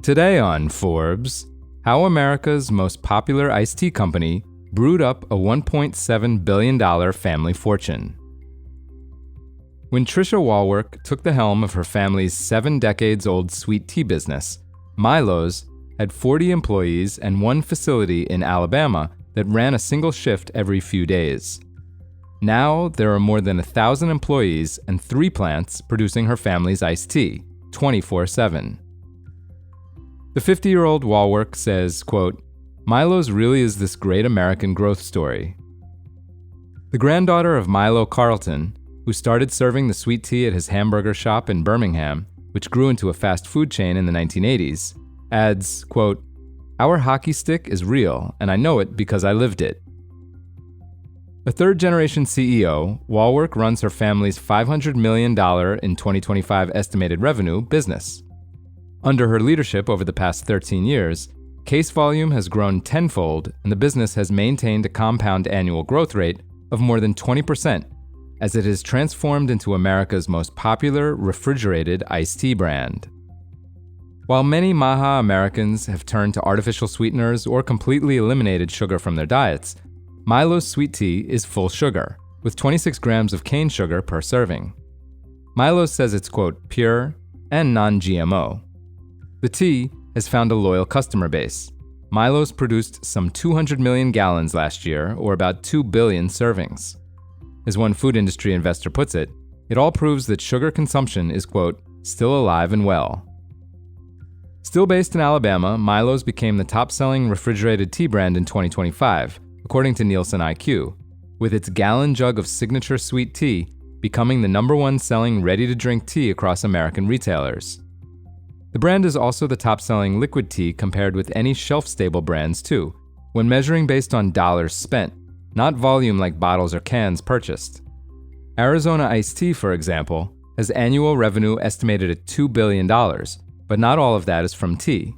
Today on Forbes, how America's most popular iced tea company brewed up a $1.7 billion family fortune. When Tricia Wallwork took the helm of her family's 7-decades-old sweet tea business, Milo's had 40 employees and one facility in Alabama that ran a single shift every few days. Now, there are more than 1,000 employees and 3 plants producing her family's iced tea, 24/7. The 50-year-old Wallwork says, quote, "Milo's really is this great American growth story." The granddaughter of Milo Carlton, who started serving the sweet tea at his hamburger shop in Birmingham, which grew into a fast food chain in the 1980s, adds, quote, "Our hockey stick is real, and I know it because I lived it." A third-generation CEO, Wallwork runs her family's $500 million in 2025 estimated revenue business. Under her leadership over the past 13 years, case volume has grown tenfold, and the business has maintained a compound annual growth rate of more than 20%, as it has transformed into America's most popular refrigerated iced tea brand. While many Maha Americans have turned to artificial sweeteners or completely eliminated sugar from their diets, Milo's sweet tea is full sugar, with 26 grams of cane sugar per serving. Milo says it's, quote, "pure and non-GMO." The tea has found a loyal customer base. Milo's produced some 200 million gallons last year, or about 2 billion servings. As one food industry investor puts it, it all proves that sugar consumption is, quote, "still alive and well." Still based in Alabama, Milo's became the top-selling refrigerated tea brand in 2025, according to Nielsen IQ, with its gallon jug of signature sweet tea becoming the #1 selling ready-to-drink tea across American retailers. The brand is also the top-selling liquid tea compared with any shelf-stable brands too, when measuring based on dollars spent, not volume like bottles or cans purchased. Arizona iced tea, for example, has annual revenue estimated at $2 billion, but not all of that is from tea.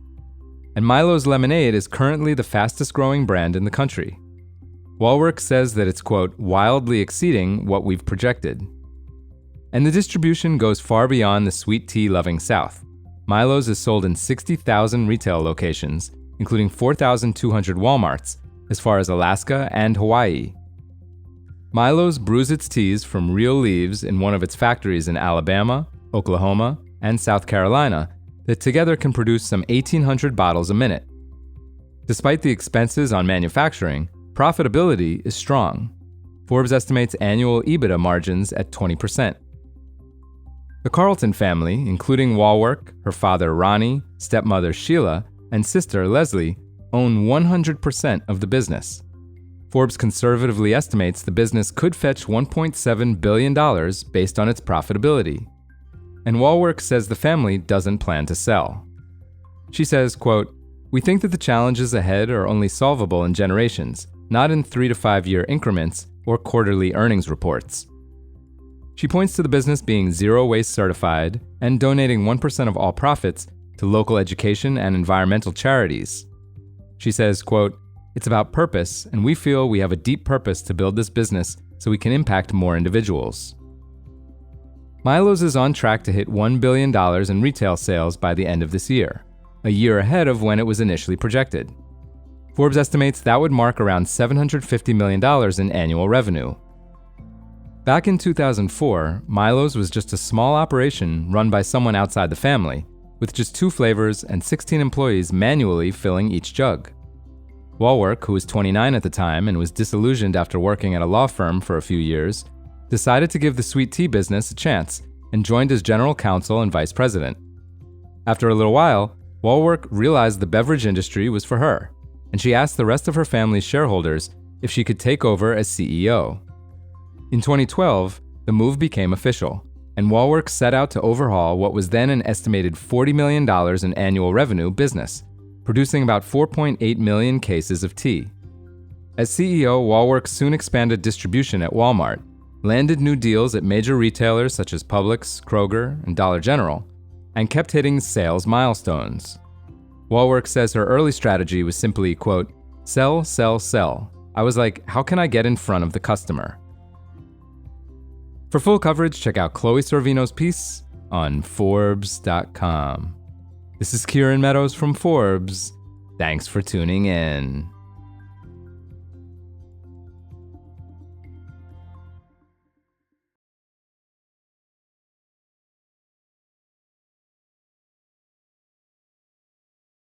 And Milo's lemonade is currently the fastest-growing brand in the country. Wallwork says that it's, quote, "wildly exceeding what we've projected." And the distribution goes far beyond the sweet tea-loving South. Milo's is sold in 60,000 retail locations, including 4,200 Walmarts, as far as Alaska and Hawaii. Milo's brews its teas from real leaves in one of its factories in Alabama, Oklahoma, and South Carolina that together can produce some 1,800 bottles a minute. Despite the expenses on manufacturing, profitability is strong. Forbes estimates annual EBITDA margins at 20%. The Carlton family, including Wallwork, her father Ronnie, stepmother Sheila, and sister Leslie, own 100% of the business. Forbes conservatively estimates the business could fetch $1.7 billion based on its profitability. And Wallwork says the family doesn't plan to sell. She says, quote, "We think that the challenges ahead are only solvable in generations, not in 3 to 5 year increments or quarterly earnings reports." She points to the business being zero waste certified and donating 1% of all profits to local education and environmental charities. She says, quote, "It's about purpose, and we feel we have a deep purpose to build this business so we can impact more individuals." Milo's is on track to hit $1 billion in retail sales by the end of this year, a year ahead of when it was initially projected. Forbes estimates that would mark around $750 million in annual revenue. Back in 2004, Milo's was just a small operation run by someone outside the family, with just 2 flavors and 16 employees manually filling each jug. Wallwork, who was 29 at the time and was disillusioned after working at a law firm for a few years, decided to give the sweet tea business a chance and joined as general counsel and vice president. After a little while, Wallwork realized the beverage industry was for her, and she asked the rest of her family's shareholders if she could take over as CEO. In 2012, the move became official, and Wallwork set out to overhaul what was then an estimated $40 million in annual revenue business, producing about 4.8 million cases of tea. As CEO, Wallwork soon expanded distribution at Walmart, landed new deals at major retailers such as Publix, Kroger, and Dollar General, and kept hitting sales milestones. Wallwork says her early strategy was simply, quote, "sell, sell, sell." I was like, how can I get in front of the customer? For full coverage, check out Chloe Sorvino's piece on Forbes.com. This is Kieran Meadows from Forbes. Thanks for tuning in.